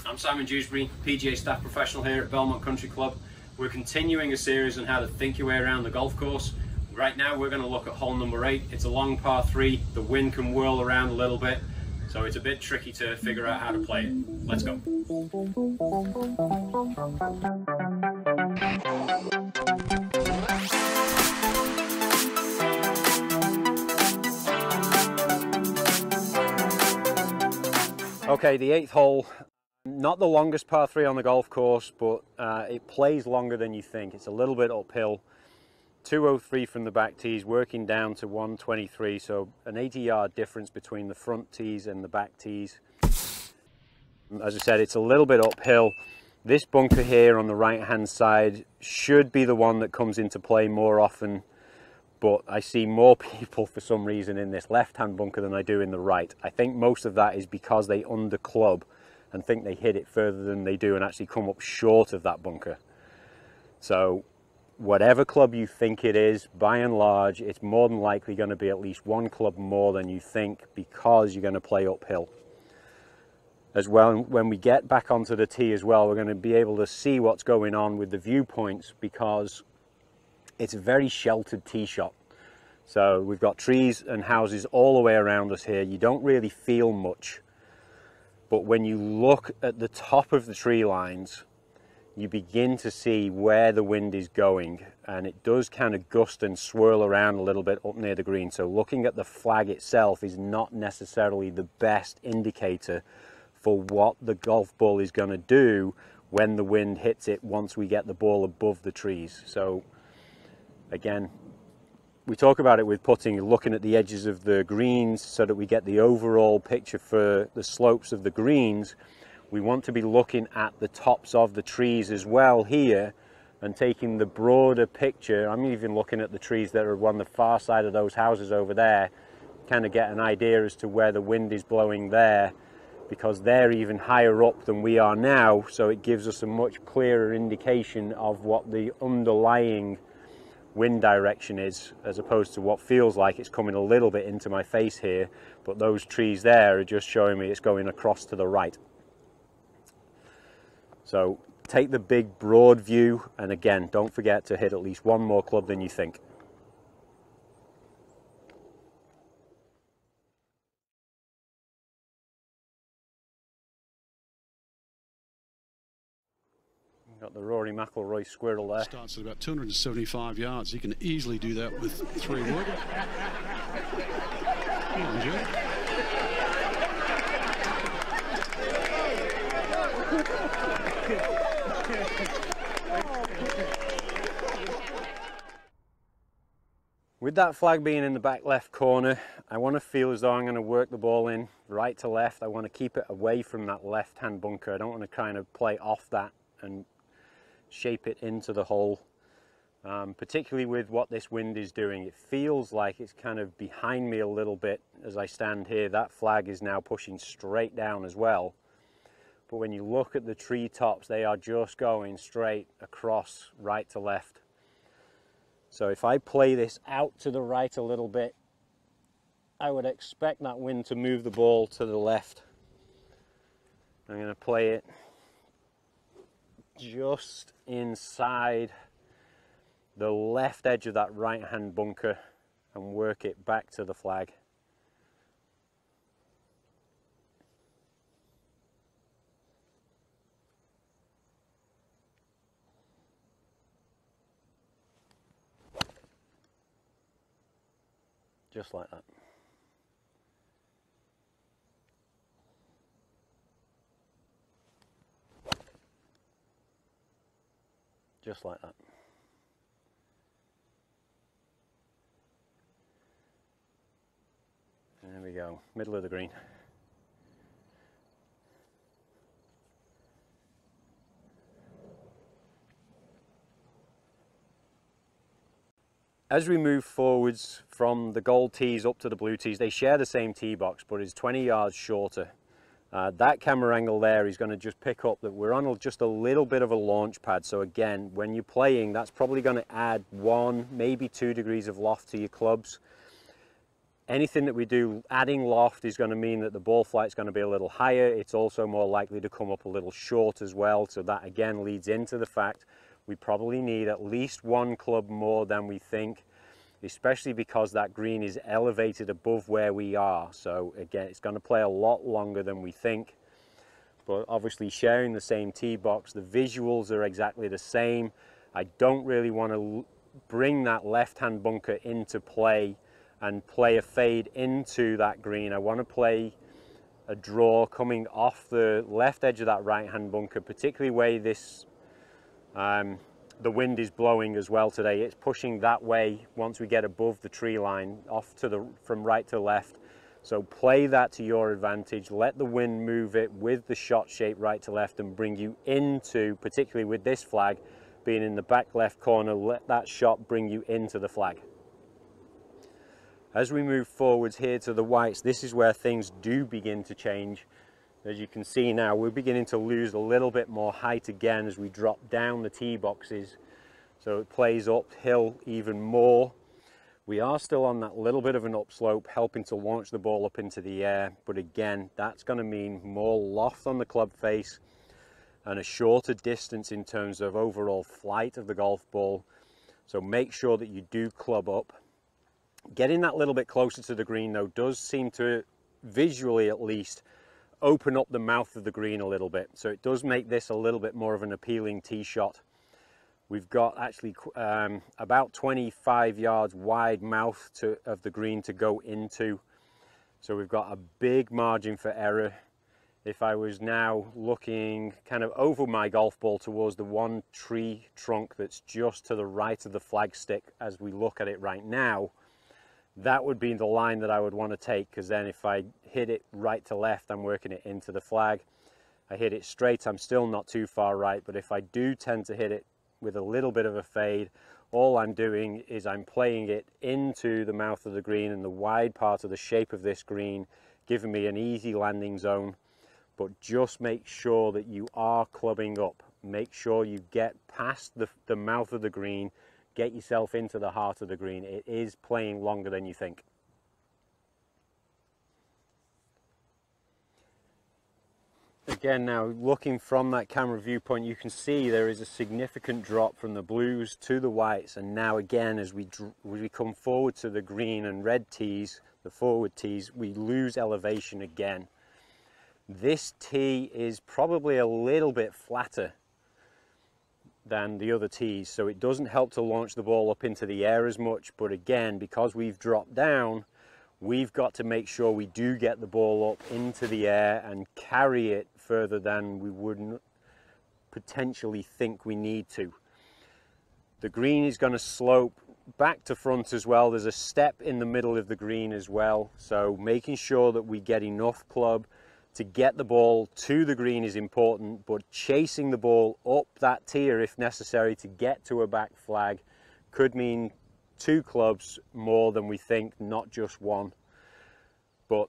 I'm Simon Dewsbury, PGA staff professional here at Belmont Country Club. We're continuing a series on how to think your way around the golf course. Right now we're going to look at hole number 8. It's a long par 3, the wind can whirl around a little bit, so it's a bit tricky to figure out how to play it. Let's go. Okay, the 8th hole, not the longest par 3 on the golf course, but it plays longer than you think. It's a little bit uphill. 203 from the back tees, working down to 123, so an 80-yard difference between the front tees and the back tees. As I said, it's a little bit uphill. This bunker here on the right-hand side should be the one that comes into play more often, but I see more people for some reason in this left-hand bunker than I do in the right. I think most of that is because they under-club and think they hit it further than they do and actually come up short of that bunker. So whatever club you think it is, by and large, it's more than likely going to be at least one club more than you think, because you're going to play uphill. As well, when we get back onto the tee as well, we're going to be able to see what's going on with the viewpoints, because it's a very sheltered tee shot. So we've got trees and houses all the way around us here. You don't really feel much. But when you look at the top of the tree lines, you begin to see where the wind is going, and it does kind of gust and swirl around a little bit up near the green. So looking at the flag itself is not necessarily the best indicator for what the golf ball is going to do when the wind hits it once we get the ball above the trees. So again, we talk about it with putting, looking at the edges of the greens so that we get the overall picture for the slopes of the greens. We want to be looking at the tops of the trees as well here and taking the broader picture. I'm even looking at the trees that are on the far side of those houses over there, kind of get an idea as to where the wind is blowing there, because they're even higher up than we are now, so it gives us a much clearer indication of what the underlying wind direction is, as opposed to what feels like it's coming a little bit into my face here, but those trees there are just showing me it's going across to the right. So take the big broad view, and again, don't forget to hit at least one more club than you think. Got the Rory McIlroy Squirrel there. Starts at about 275 yards. He can easily do that with 3 wood. With that flag being in the back left corner, I want to feel as though I'm going to work the ball in right to left. I want to keep it away from that left-hand bunker. I don't want to kind of play off that and shape it into the hole, particularly with what this wind is doing. It feels like it's kind of behind me a little bit as I stand here. That flag is now pushing straight down as well. But when you look at the treetops, they are just going straight across right to left. So if I play this out to the right a little bit, I would expect that wind to move the ball to the left. I'm going to play it just inside the left edge of that right hand bunker and work it back to the flag. Just like that. Just like that. And there we go, middle of the green. As we move forwards from the gold tees up to the blue tees, they share the same tee box, but it's 20 yards shorter. That camera angle there is going to just pick up that we're on just a little bit of a launch pad. So again, when you're playing, that's probably going to add 1, maybe 2 degrees of loft to your clubs. Anything that we do adding loft is going to mean that the ball flight is going to be a little higher. It's also more likely to come up a little short as well. So that again leads into the fact we probably need at least one club more than we think, especially because that green is elevated above where we are. So again, it's going to play a lot longer than we think. But obviously sharing the same tee box, the visuals are exactly the same. I don't really want to bring that left-hand bunker into play and play a fade into that green. I want to play a draw coming off the left edge of that right-hand bunker, particularly where this the wind is blowing as well today. It's pushing that way once we get above the tree line, off to the from right to left. So play that to your advantage. Let the wind move it with the shot shape right to left and bring you into, particularly with this flag being in the back left corner, let that shot bring you into the flag. As we move forwards here to the whites, this is where things do begin to change. As you can see now, we're beginning to lose a little bit more height again as we drop down the tee boxes. So it plays uphill even more. We are still on that little bit of an upslope, helping to launch the ball up into the air. But again, that's going to mean more loft on the club face and a shorter distance in terms of overall flight of the golf ball. So make sure that you do club up. Getting that little bit closer to the green though does seem to, visually at least, open up the mouth of the green a little bit. So it does make this a little bit more of an appealing tee shot. We've got actually about 25 yards wide mouth of the green to go into. So we've got a big margin for error. If I was now looking kind of over my golf ball towards the one tree trunk that's just to the right of the flag stick as we look at it right now, that would be the line that I would want to take, because then if I hit it right to left, I'm working it into the flag. I hit it straight, I'm still not too far right, but if I do tend to hit it with a little bit of a fade, all I'm doing is I'm playing it into the mouth of the green and the wide part of the shape of this green, giving me an easy landing zone. But just make sure that you are clubbing up. Make sure you get past the mouth of the green, get yourself into the heart of the green. It is playing longer than you think. Again, now looking from that camera viewpoint, you can see there is a significant drop from the blues to the whites, and now again as we come forward to the green and red tees, the forward tees, we lose elevation again. This tee is probably a little bit flatter than the other tees, so it doesn't help to launch the ball up into the air as much, but again, because we've dropped down, we've got to make sure we do get the ball up into the air and carry it further than we wouldn't potentially think we need to. The green is going to slope back to front as well. There's a step in the middle of the green as well, so making sure that we get enough club to get the ball to the green is important, but chasing the ball up that tier if necessary to get to a back flag could mean 2 clubs more than we think, not just one. But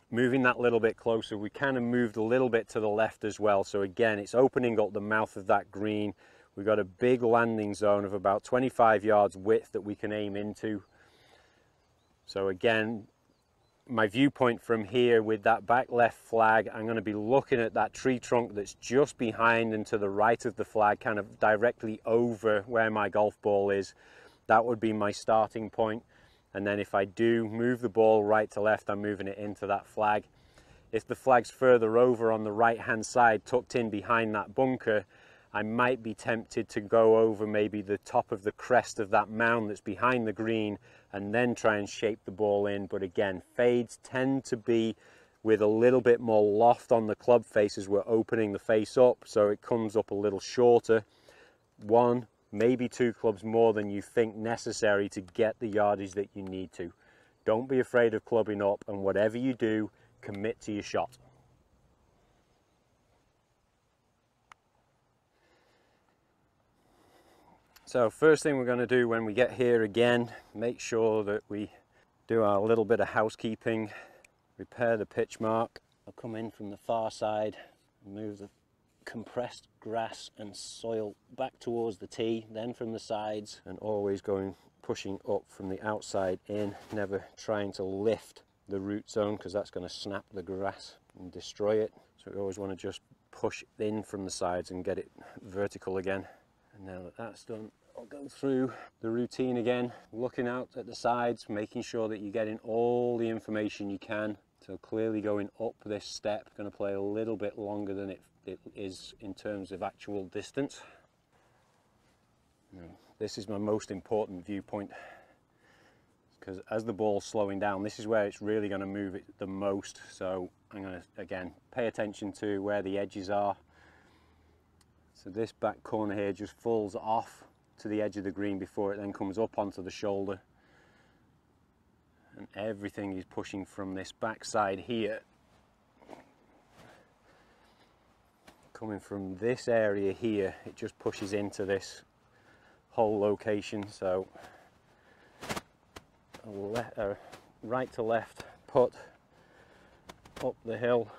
moving that little bit closer, we kind of moved a little bit to the left as well. So again, it's opening up the mouth of that green. We've got a big landing zone of about 25 yards width that we can aim into. So again, my viewpoint from here with that back left flag, I'm going to be looking at that tree trunk that's just behind and to the right of the flag, kind of directly over where my golf ball is. That would be my starting point. And then if I do move the ball right to left, I'm moving it into that flag. If the flag's further over on the right hand side, tucked in behind that bunker, I might be tempted to go over maybe the top of the crest of that mound that's behind the green and then try and shape the ball in. But again, fades tend to be with a little bit more loft on the club face as we're opening the face up, so it comes up a little shorter. 1, maybe 2 clubs more than you think necessary to get the yardage that you need to. Don't be afraid of clubbing up, and whatever you do, commit to your shot. So first thing we're going to do when we get here again, make sure that we do our little bit of housekeeping, repair the pitch mark. I'll come in from the far side, move the compressed grass and soil back towards the tee, then from the sides, and always going pushing up from the outside in, never trying to lift the root zone because that's going to snap the grass and destroy it. So we always want to just push in from the sides and get it vertical again. And now that that's done, I'll go through the routine again, looking out at the sides, making sure that you're getting all the information you can. So clearly going up this step, going to play a little bit longer than it is in terms of actual distance. Now, this is my most important viewpoint, because as the ball's slowing down, this is where it's really going to move it the most. So I'm going to, again, pay attention to where the edges are. So this back corner here just falls off to the edge of the green before it then comes up onto the shoulder. And everything is pushing from this back side here. Coming from this area here, it just pushes into this whole location. So a right to left putt up the hill.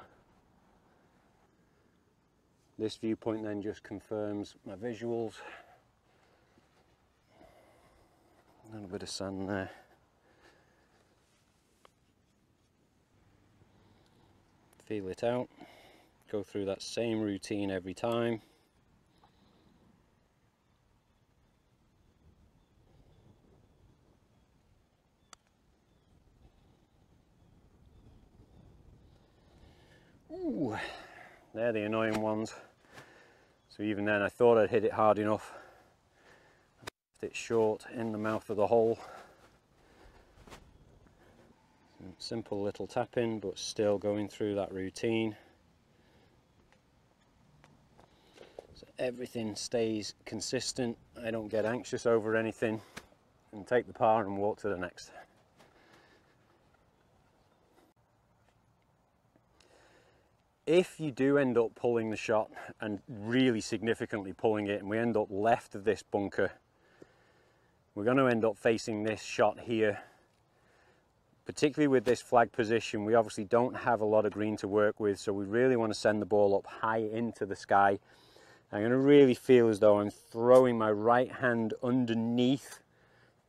This viewpoint then just confirms my visuals. A little bit of sand there. Feel it out. Go through that same routine every time. Ooh, they're the annoying ones. So even then I thought I'd hit it hard enough. Left it short in the mouth of the hole. Simple little tap in, but still going through that routine. So everything stays consistent. I don't get anxious over anything and take the par and walk to the next. If you do end up pulling the shot and really significantly pulling it, and we end up left of this bunker, we're going to end up facing this shot here. Particularly with this flag position, we obviously don't have a lot of green to work with, so we really want to send the ball up high into the sky. I'm going to really feel as though I'm throwing my right hand underneath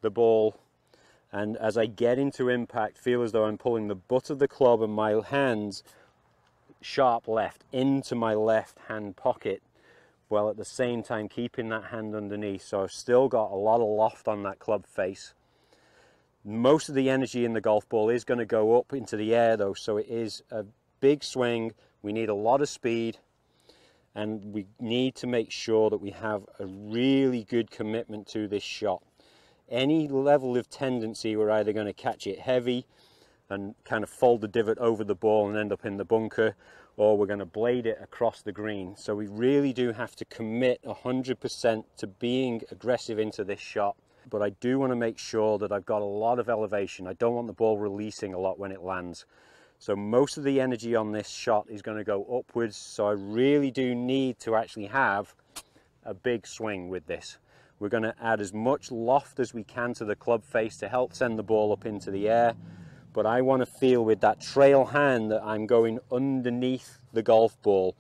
the ball, and as I get into impact, feel as though I'm pulling the butt of the club and my hands sharp left into my left hand pocket, while at the same time keeping that hand underneath. So I've still got a lot of loft on that club face. Most of the energy in the golf ball is going to go up into the air though, so it is a big swing. We need a lot of speed, and we need to make sure that we have a really good commitment to this shot. Any level of tendency, we're either going to catch it heavy and kind of fold the divot over the ball and end up in the bunker, or we're going to blade it across the green. So we really do have to commit 100% to being aggressive into this shot. But I do want to make sure that I've got a lot of elevation. I don't want the ball releasing a lot when it lands. So most of the energy on this shot is going to go upwards. So I really do need to actually have a big swing with this. We're going to add as much loft as we can to the club face to help send the ball up into the air. But I want to feel with that trail hand that I'm going underneath the golf ball.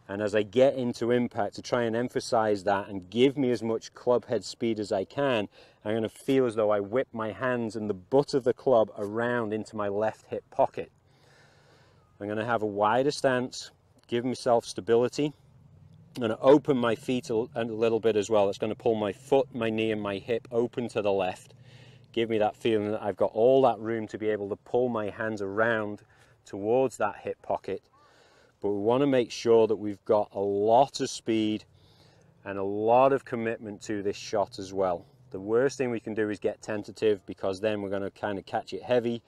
And as I get into impact, to try and emphasize that and give me as much club head speed as I can, I'm going to feel as though I whip my hands and the butt of the club around into my left hip pocket. I'm going to have a wider stance, give myself stability. I'm going to open my feet a little bit as well. It's going to pull my foot, my knee and my hip open to the left. Give me that feeling that I've got all that room to be able to pull my hands around towards that hip pocket. But we want to make sure that we've got a lot of speed and a lot of commitment to this shot as well. The worst thing we can do is get tentative, because then we're going to kind of catch it heavy,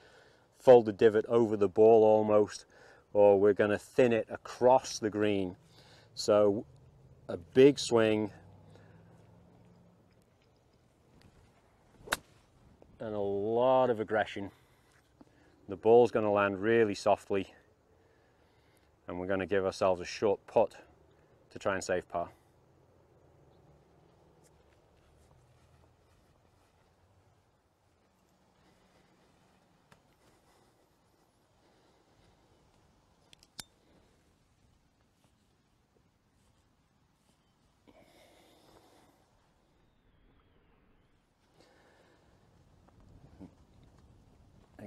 fold the divot over the ball almost, or we're going to thin it across the green. So a big swing and a lot of aggression. The ball's going to land really softly, and we're going to give ourselves a short putt to try and save par.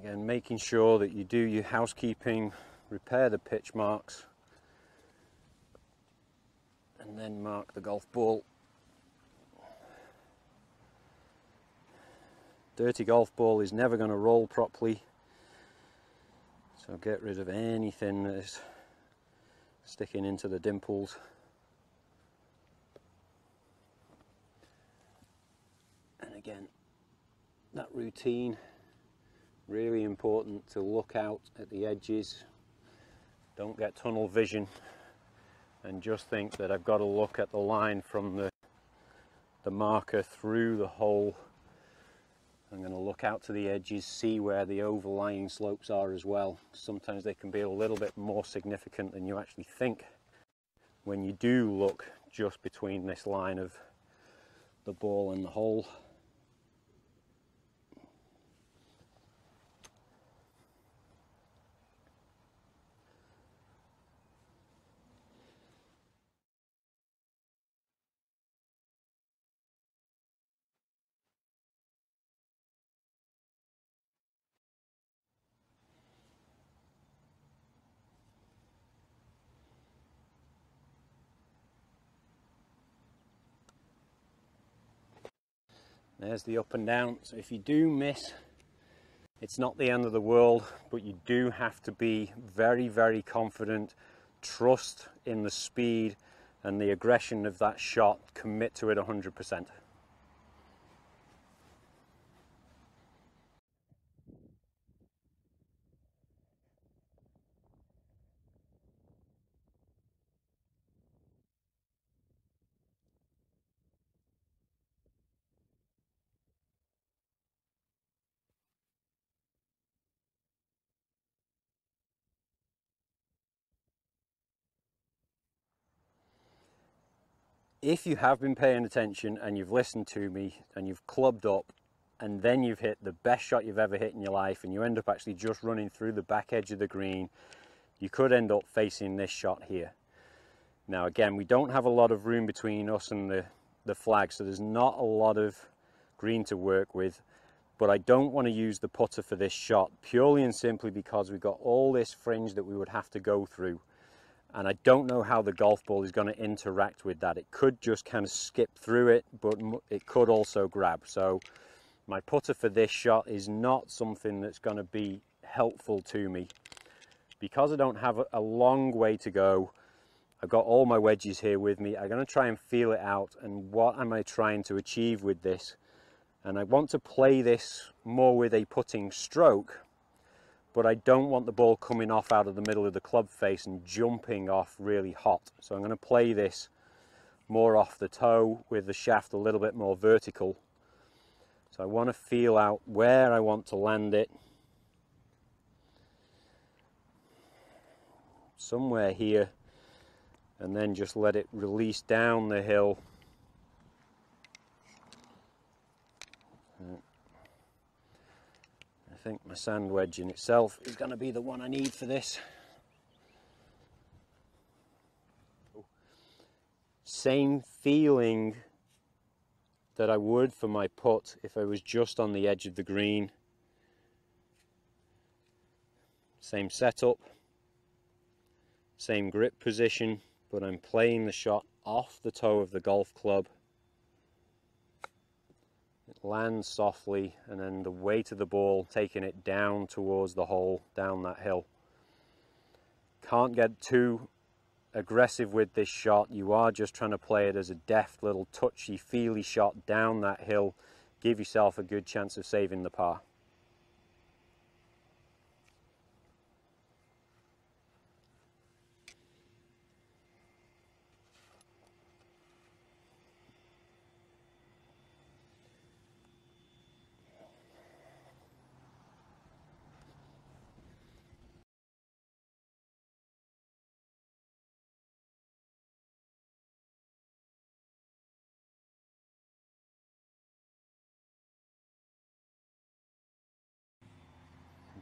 Again, making sure that you do your housekeeping, repair the pitch marks, and then mark the golf ball. Dirty golf ball is never going to roll properly, so get rid of anything that is sticking into the dimples. And again, that routine, really important to look out at the edges. Don't get tunnel vision and just think that I've got to look at the line from the marker through the hole. I'm going to look out to the edges, see where the overlying slopes are as well. Sometimes they can be a little bit more significant than you actually think when you do look just between this line of the ball and the hole. There's the up and down. So if you do miss, it's not the end of the world, but you do have to be very, very confident, trust in the speed and the aggression of that shot, commit to it 100%. If you have been paying attention and you've listened to me and you've clubbed up and then you've hit the best shot you've ever hit in your life and you end up actually just running through the back edge of the green, you could end up facing this shot here. Now again, we don't have a lot of room between us and the flag, so there's not a lot of green to work with, but I don't want to use the putter for this shot purely and simply because we've got all this fringe that we would have to go through. And I don't know how the golf ball is going to interact with that. It could just kind of skip through it, but it could also grab. So my putter for this shot is not something that's going to be helpful to me. Because I don't have a long way to go, I've got all my wedges here with me. I'm going to try and feel it out and what am I trying to achieve with this. And I want to play this more with a putting stroke, but I don't want the ball coming off out of the middle of the club face and jumping off really hot. So I'm going to play this more off the toe with the shaft a little bit more vertical. So I want to feel out where I want to land it. Somewhere here, and then just let it release down the hill. I think my sand wedge in itself is going to be the one I need for this. Same feeling that I would for my putt if I was just on the edge of the green. Same setup, same grip position, but I'm playing the shot off the toe of the golf club. It lands softly, and then the weight of the ball taking it down towards the hole, down that hill. Can't get too aggressive with this shot. You are just trying to play it as a deft little touchy feely shot down that hill. Give yourself a good chance of saving the par.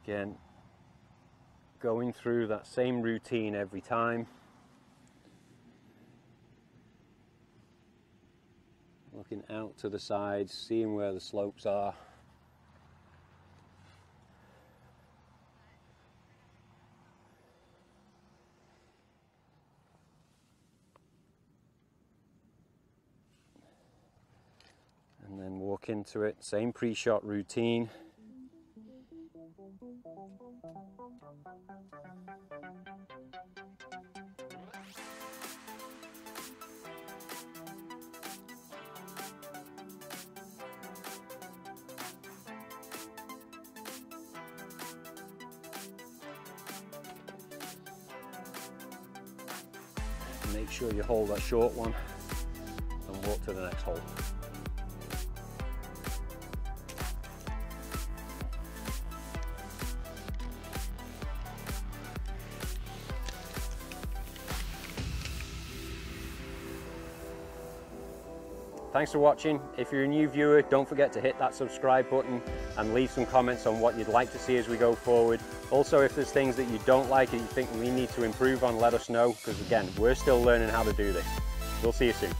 Again, going through that same routine every time. Looking out to the sides, seeing where the slopes are. look into it. Same pre-shot routine. Make sure you hold that short one and walk to the next hole. Thanks for watching. If you're a new viewer, don't forget to hit that subscribe button and leave some comments on what you'd like to see as we go forward. Also, if there's things that you don't like and you think we need to improve on, let us know, because again, we're still learning how to do this. We'll see you soon.